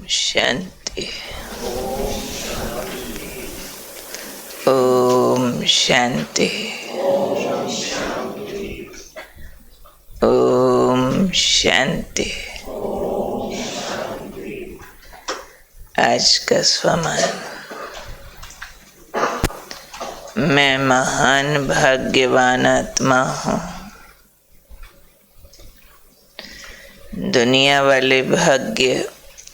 शांति। ओम शांति। ओम शांति। आज का स्वमान। मैं महान भाग्यवान आत्मा हूँ। दुनिया वाले भाग्य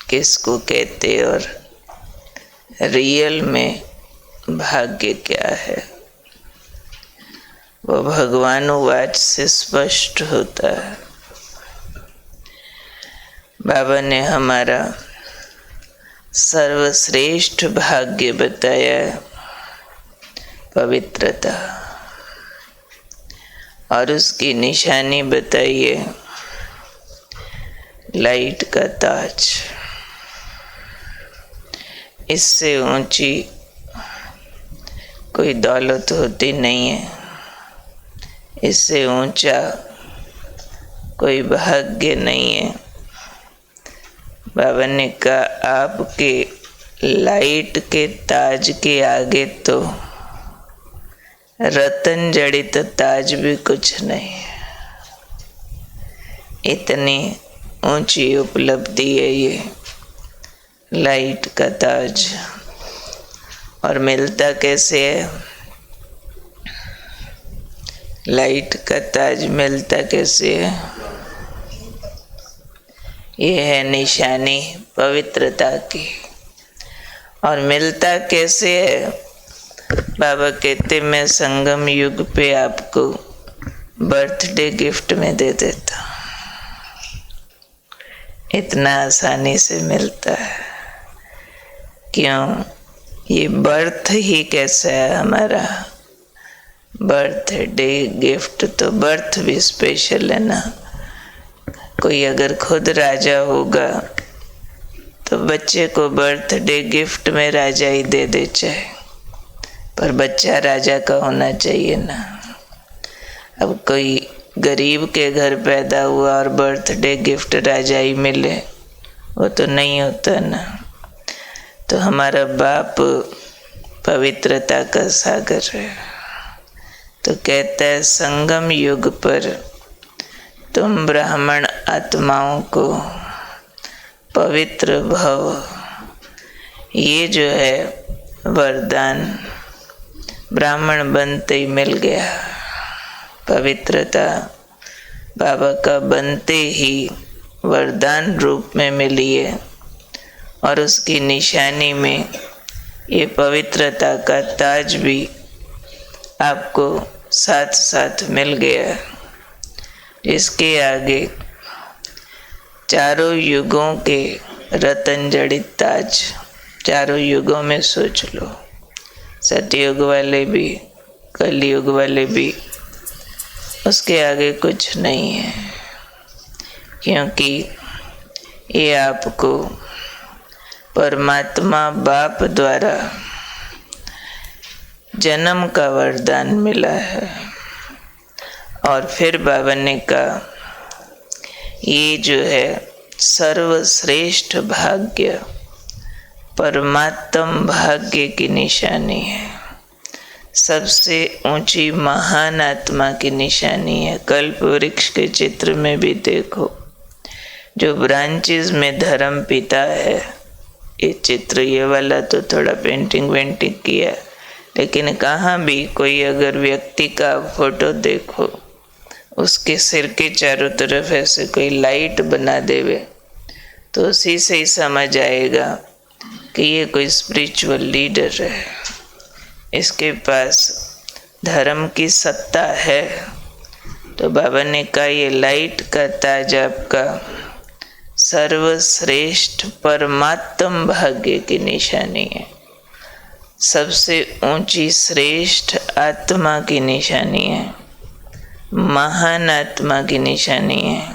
किसको कहते और रियल में भाग्य क्या है, वो भगवानुवाच से स्पष्ट होता है। बाबा ने हमारा सर्वश्रेष्ठ भाग्य बताया है, पवित्रता, और उसकी निशानी बताई है लाइट का ताज। इससे ऊंची कोई दौलत होती नहीं है, इससे ऊंचा कोई भाग्य नहीं है। बाबा ने कहा आपके लाइट के ताज के आगे तो रतन जड़ित ताज भी कुछ नहीं है। इतनी ऊंची उपलब्धि है ये लाइट का ताज। और मिलता कैसे है? लाइट का ताज मिलता कैसे है? ये है निशानी पवित्रता की। और मिलता कैसे है? बाबा कहते मैं संगम युग पे आपको बर्थडे गिफ्ट में दे देता। इतना आसानी से मिलता है। क्यों? ये बर्थ ही कैसा है हमारा बर्थडे गिफ्ट। तो बर्थ भी स्पेशल है ना। कोई अगर खुद राजा होगा तो बच्चे को बर्थडे गिफ्ट में राजा ही दे दे चाहे, पर बच्चा राजा का होना चाहिए ना। अब कोई गरीब के घर पैदा हुआ और बर्थडे गिफ्ट राजा ही मिले, वो तो नहीं होता ना। तो हमारा बाप पवित्रता का सागर है। तो कहता है संगम युग पर तुम ब्राह्मण आत्माओं को पवित्र भव। ये जो है वरदान ब्राह्मण बनते ही मिल गया। पवित्रता बाबा का बनते ही वरदान रूप में मिली है। और उसकी निशानी में ये पवित्रता का ताज भी आपको साथ साथ मिल गया, जिसके आगे चारों युगों के रतन जड़ित ताज। चारों युगों में सोच लो, सतयुग वाले भी, कलयुग वाले भी, उसके आगे कुछ नहीं है। क्योंकि ये आपको परमात्मा बाप द्वारा जन्म का वरदान मिला है। और फिर बाबा ने कहा ये जो है सर्वश्रेष्ठ भाग्य परमात्म भाग्य की निशानी है। सबसे ऊंची महान आत्मा की निशानी है। कल्प वृक्ष के चित्र में भी देखो, जो ब्रांचेस में धर्म पिता है, ये चित्र ये वाला तो थोड़ा पेंटिंग वेंटिंग किया, लेकिन कहाँ भी कोई अगर व्यक्ति का फोटो देखो, उसके सिर के चारों तरफ ऐसे कोई लाइट बना देवे, तो उसी से ही समझ आएगा कि ये कोई स्पिरिचुअल लीडर है, इसके पास धर्म की सत्ता है। तो बाबा ने कहा ये लाइट का ताज आपका सर्वश्रेष्ठ परमात्म भाग्य की निशानी है। सबसे ऊंची श्रेष्ठ आत्मा की निशानी है, महान आत्मा की निशानी है।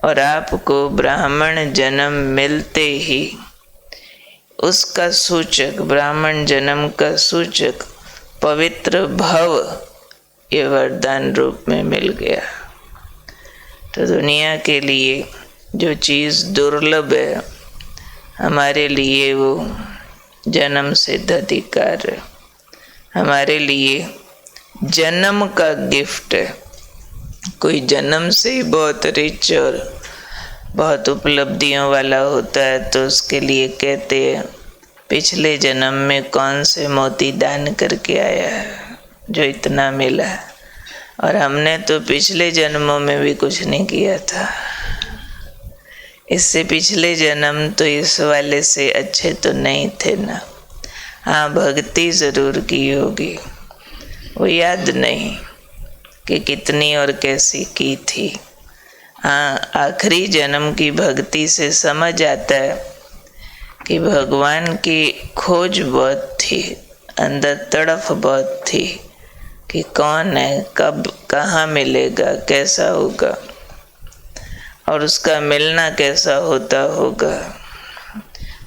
और आपको ब्राह्मण जन्म मिलते ही उसका सूचक, ब्राह्मण जन्म का सूचक पवित्र भव ये वरदान रूप में मिल गया। तो दुनिया के लिए जो चीज़ दुर्लभ है हमारे लिए वो जन्म सिद्ध अधिकार है, हमारे लिए जन्म का गिफ्ट है। कोई जन्म से ही बहुत रिच और बहुत उपलब्धियों वाला होता है तो उसके लिए कहते हैं पिछले जन्म में कौन से मोती दान करके आया है जो इतना मिला। और हमने तो पिछले जन्मों में भी कुछ नहीं किया था, इससे पिछले जन्म तो इस वाले से अच्छे तो नहीं थे ना। हाँ, भक्ति ज़रूर की होगी, वो याद नहीं कि कितनी और कैसी की थी। हाँ, आखिरी जन्म की भक्ति से समझ आता है कि भगवान की खोज बहुत थी, अंदर तड़फ बहुत थी कि कौन है, कब, कहाँ मिलेगा, कैसा होगा और उसका मिलना कैसा होता होगा।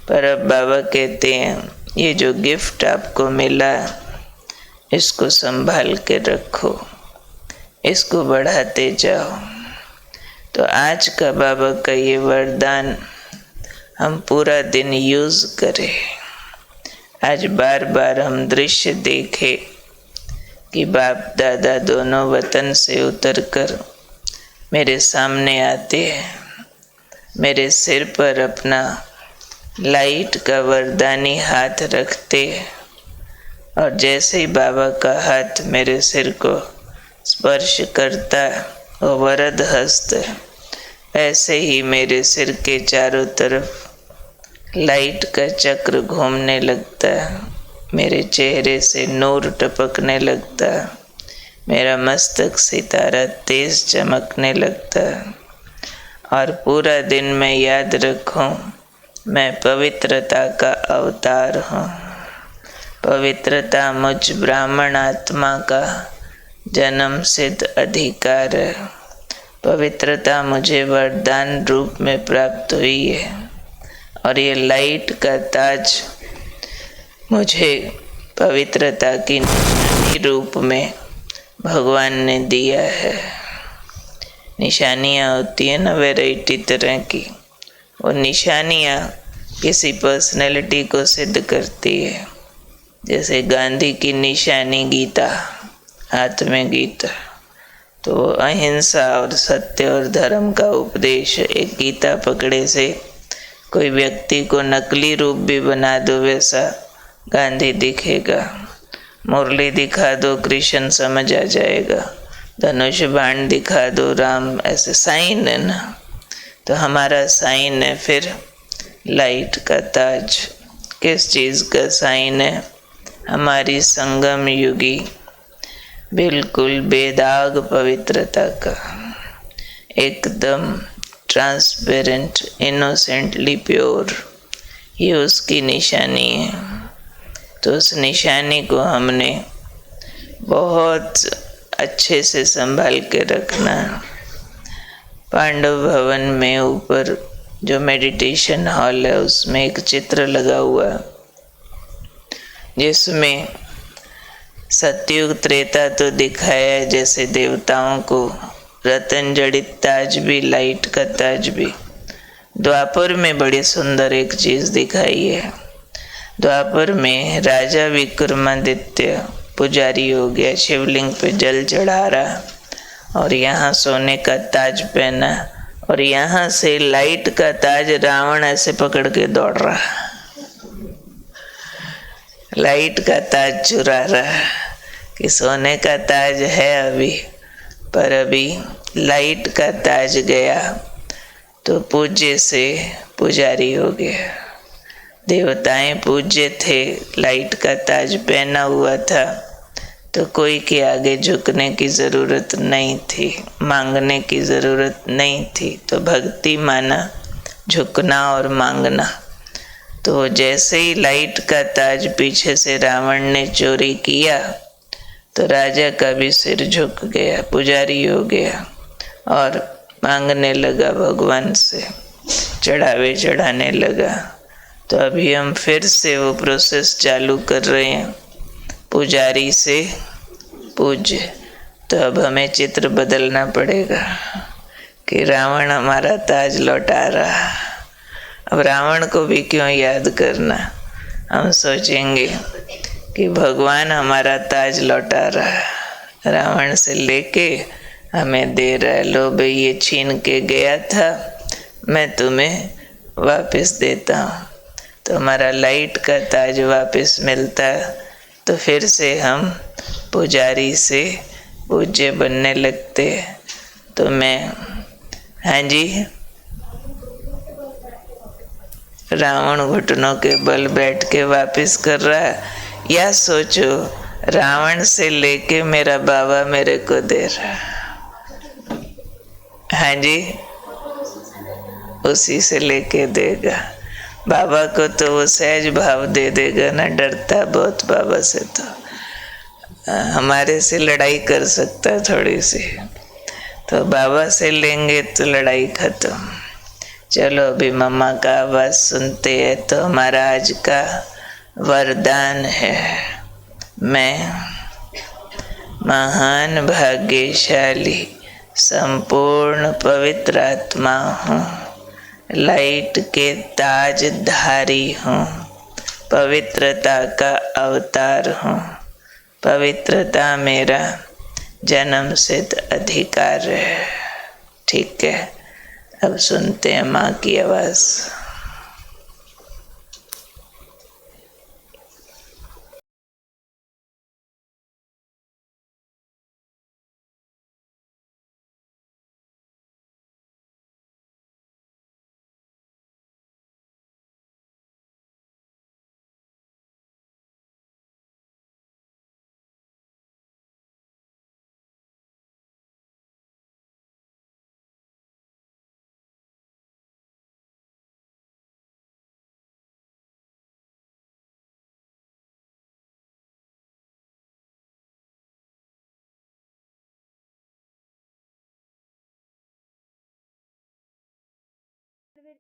पर अब बाबा कहते हैं ये जो गिफ्ट आपको मिला इसको संभाल के रखो, इसको बढ़ाते जाओ। तो आज का बाबा का ये वरदान हम पूरा दिन यूज़ करें। आज बार बार हम दृश्य देखें कि बाप दादा दोनों वतन से उतरकर मेरे सामने आते हैं, मेरे सिर पर अपना लाइट का वरदानी हाथ रखते हैं और जैसे ही बाबा का हाथ मेरे सिर को स्पर्श करता वो वरद हस्त है, ऐसे ही मेरे सिर के चारों तरफ लाइट का चक्र घूमने लगता है, मेरे चेहरे से नूर टपकने लगता है, मेरा मस्तक सितारा तेज चमकने लगता है। और पूरा दिन मैं याद रखूं मैं पवित्रता का अवतार हूँ। पवित्रता मुझ ब्राह्मण आत्मा का जन्म सिद्ध अधिकार है। पवित्रता मुझे वरदान रूप में प्राप्त हुई है और ये लाइट का ताज मुझे पवित्रता की निशानी रूप में भगवान ने दिया है। निशानियाँ होती है ना वैरायटी तरह की, वो निशानियाँ किसी पर्सनैलिटी को सिद्ध करती है। जैसे गांधी की निशानी गीता, हाथ में गीता, तो अहिंसा और सत्य और धर्म का उपदेश। एक गीता पकड़े से कोई व्यक्ति को नकली रूप भी बना दो वैसा गांधी दिखेगा। मुरली दिखा दो कृष्ण समझ आ जाएगा, धनुष बाण दिखा दो राम, ऐसे साइन है ना। तो हमारा साइन है फिर लाइट का ताज। किस चीज़ का साइन है? हमारी संगम युगी बिल्कुल बेदाग पवित्रता का, एकदम ट्रांसपेरेंट, इनोसेंटली प्योर, ये उसकी निशानी है। तो उस निशानी को हमने बहुत अच्छे से संभाल के रखना। पांडव भवन में ऊपर जो मेडिटेशन हॉल है उसमें एक चित्र लगा हुआ जिसमें सतयुग त्रेता तो दिखाया है जैसे देवताओं को रतन जड़ित ताज भी, लाइट का ताज भी। द्वापर में बड़ी सुंदर एक चीज़ दिखाई है। द्वापर में राजा विक्रमादित्य पुजारी हो गया, शिवलिंग पे जल चढ़ा रहा और यहाँ सोने का ताज पहना और यहाँ से लाइट का ताज रावण ऐसे पकड़ के दौड़ रहा, लाइट का ताज चुरा रहा कि सोने का ताज है अभी, पर अभी लाइट का ताज गया तो पूज्य से पुजारी हो गया। देवताएं पूज्य थे, लाइट का ताज पहना हुआ था तो कोई के आगे झुकने की ज़रूरत नहीं थी, मांगने की ज़रूरत नहीं थी। तो भक्ति माना झुकना और मांगना। तो जैसे ही लाइट का ताज पीछे से रावण ने चोरी किया तो राजा का भी सिर झुक गया, पुजारी हो गया और मांगने लगा भगवान से, चढ़ावे चढ़ाने लगा। तो अभी हम फिर से वो प्रोसेस चालू कर रहे हैं, पुजारी से पूज्य। तो अब हमें चित्र बदलना पड़ेगा कि रावण हमारा ताज लौटा रहा अब रावण को भी क्यों याद करना, हम सोचेंगे कि भगवान हमारा ताज लौटा रहा है, रावण से लेके हमें दे रहा है, लो भाई ये छीन के गया था, मैं तुम्हें वापस देता हूँ। तो हमारा लाइट का ताज वापस मिलता, तो फिर से हम पुजारी से पूज्य बनने लगते। तो मैं, हाँ जी, रावण घुटनों के बल बैठ के वापस कर रहा है, या सोचो रावण से लेके मेरा बाबा मेरे को दे रहा है। हाँ जी, उसी से लेके देगा। बाबा को तो वो सहज भाव दे देगा ना, डरता बहुत बाबा से, तो हमारे से लड़ाई कर सकता थोड़ी सी, तो बाबा से लेंगे तो लड़ाई खत्म। चलो अभी मम्मा का आवाज़ सुनते हैं। तो हमारा आज का वरदान है, मैं महान भाग्यशाली संपूर्ण पवित्र आत्मा हूँ, लाइट के ताजधारी हूँ, पवित्रता का अवतार हूँ, पवित्रता मेरा जन्मसिद्ध अधिकार है। ठीक है, अब सुनते हैं माँ की आवाज़।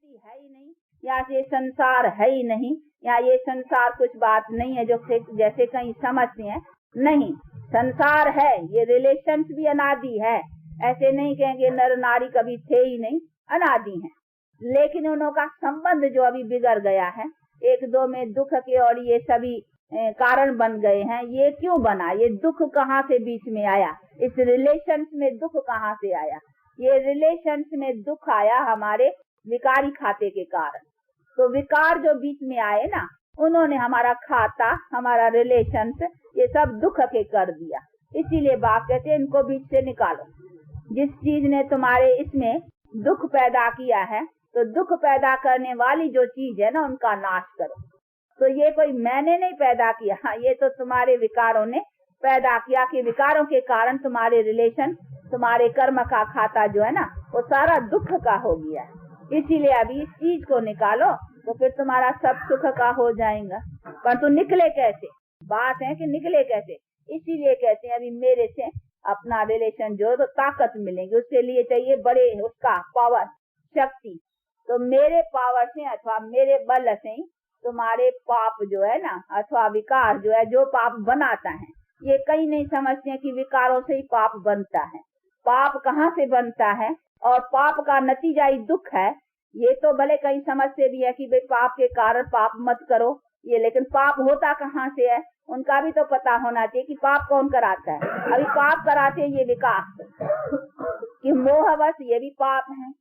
है ही नहीं, या ये संसार है ही नहीं, या ये संसार कुछ बात नहीं है जो जैसे कहीं समझते हैं। नहीं, संसार है, ये रिलेशंस भी अनादि है। ऐसे नहीं कहेंगे नर नारी कभी थे ही नहीं, अनादि है। लेकिन उन्हों का संबंध जो अभी बिगड़ गया है, एक दो में दुख के और ये सभी कारण बन गए हैं। ये क्यों बना, ये दुख कहाँ से बीच में आया, इस रिलेशंस में दुख कहाँ से आया? ये रिलेशंस में दुख आया हमारे विकारी खाते के कारण। तो विकार जो बीच में आए ना, उन्होंने हमारा खाता, हमारा रिलेशंस, ये सब दुख के कर दिया। इसीलिए बाप कहते हैं इनको बीच से निकालो। जिस चीज ने तुम्हारे इसमें दुख पैदा किया है, तो दुख पैदा करने वाली जो चीज है ना, उनका नाश करो। तो ये कोई मैंने नहीं पैदा किया, ये तो तुम्हारे विकारों ने पैदा किया कि विकारों के कारण तुम्हारे रिलेशन, तुम्हारे कर्म का खाता जो है ना, वो सारा दुख का हो गया है। इसीलिए अभी इस चीज को निकालो, तो फिर तुम्हारा सब सुख का हो जाएगा। परंतु निकले कैसे, बात है कि निकले कैसे। इसीलिए कहते हैं अभी मेरे से अपना रिलेशन जो, तो ताकत मिलेगी। उसके लिए चाहिए बड़े उसका पावर, शक्ति। तो मेरे पावर से अथवा मेरे बल से ही तुम्हारे पाप जो है ना, अथवा विकार जो है, जो पाप बनाता है, ये कहीं नहीं समझते हैं कि विकारों से ही पाप बनता है। पाप कहाँ से बनता है और पाप का नतीजा ही दुख है, ये तो भले कहीं समझते भी है कि भाई पाप के कारण पाप मत करो ये, लेकिन पाप होता कहाँ से है, उनका भी तो पता होना चाहिए कि पाप कौन कराता है। अभी पाप कराते हैं ये विकार कि मोहवश, ये भी पाप है,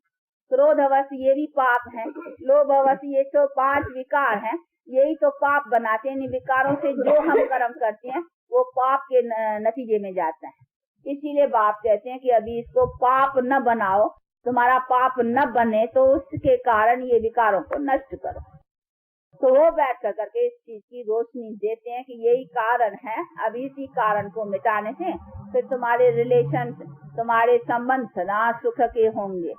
क्रोधवश ये भी पाप है, लोभवश, ये तो 5 विकार हैं, यही तो पाप बनाते हैं। इन विकारों से जो हम कर्म करते हैं वो पाप के नतीजे में जाता है। इसीलिए बाप कहते हैं कि अभी इसको पाप न बनाओ, तुम्हारा पाप न बने, तो उसके कारण ये विकारों को नष्ट करो। तो वो बैठ कर करके इस चीज की रोशनी देते हैं कि यही कारण है। अभी इसी कारण को मिटाने से फिर तुम्हारे रिलेशन, तुम्हारे संबंध सदा सुख के होंगे।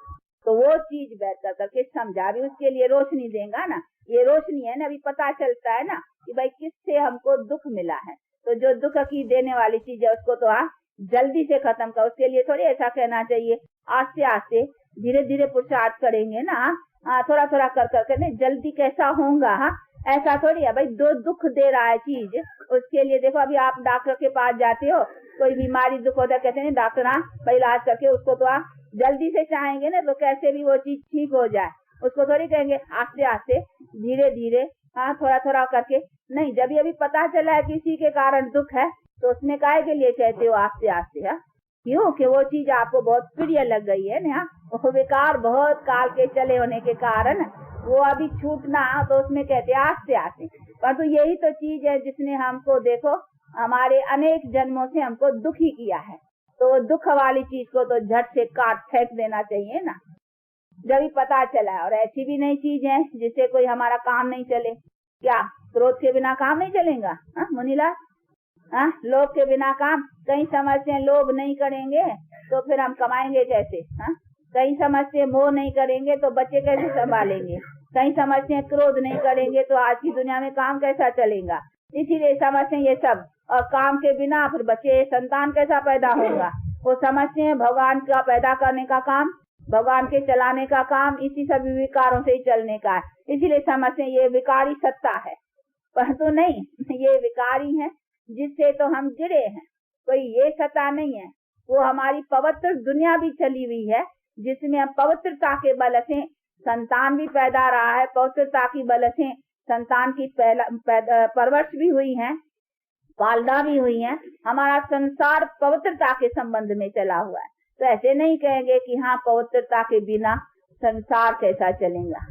तो वो चीज बैठ कर करके समझा भी, उसके लिए रोशनी देगा ना। ये रोशनी है ना, अभी पता चलता है ना कि भाई किससे हमको दुख मिला है। तो जो दुख की देने वाली चीज है उसको तो जल्दी से खत्म कर। उसके लिए थोड़ी ऐसा कहना चाहिए आस्ते आस्ते धीरे धीरे पुरुषार्थ करेंगे ना, थोड़ा थोड़ा कर करके नहीं, जल्दी कैसा होगा, ऐसा थोड़ी है भाई। दो दुख दे रहा है चीज, उसके लिए देखो अभी आप डॉक्टर के पास जाते हो, कोई बीमारी दुख होता है, कहते हैं डॉक्टर भाई इलाज करके उसको तो आप जल्दी से चाहेंगे ना, तो कैसे भी वो चीज ठीक हो जाए। उसको थोड़ी कहेंगे आस्ते आस्ते, धीरे धीरे, हाँ थोड़ा थोड़ा करके। नहीं, जब अभी पता चला है किसी के कारण दुख है तो उसमें काहे के लिए कहते हो आस्ते आस्ते? है क्यों कि वो चीज आपको बहुत प्रिय लग गई है ना, वो विकार बहुत काल के चले होने के कारण वो अभी छूटना, तो उसमें कहते आस्ते आस्ते। परंतु यही तो चीज है जिसने हमको देखो हमारे अनेक जन्मों से हमको दुखी किया है, तो दुख वाली चीज को तो झट से काट फेंक देना चाहिए ना, जब ही पता चला है। और ऐसी भी नहीं चीज है जिससे कोई हमारा काम नहीं चले। क्या क्रोध के बिना काम नहीं चलेगा मुनीलाल? लोभ के बिना काम, कई समझते हैं लोभ नहीं करेंगे तो फिर हम कमाएंगे कैसे? कई समझते हैं मोह नहीं करेंगे तो बच्चे कैसे संभालेंगे? कई समझते हैं क्रोध नहीं करेंगे तो आज की दुनिया में काम कैसा चलेगा? इसीलिए समझते हैं ये सब। और काम के बिना फिर बच्चे संतान कैसा पैदा होगा? वो समझते हैं भगवान का पैदा करने का काम, भगवान के चलाने का काम इसी सभी विकारों से ही चलने का है। इसीलिए समझते हैं ये विकारी सत्ता है, परंतु नहीं, ये विकारी है जिससे तो हम गिरे हैं। कोई ये सत्ता नहीं है, वो हमारी पवित्र दुनिया भी चली हुई है जिसमें हम पवित्रता के बल से संतान भी पैदा रहा है, पवित्रता की बल से संतान की परवरिश भी हुई है, पालना भी हुई है। हमारा संसार पवित्रता के संबंध में चला हुआ है। तो ऐसे नहीं कहेंगे कि हाँ पवित्रता के बिना संसार कैसा चलेगा।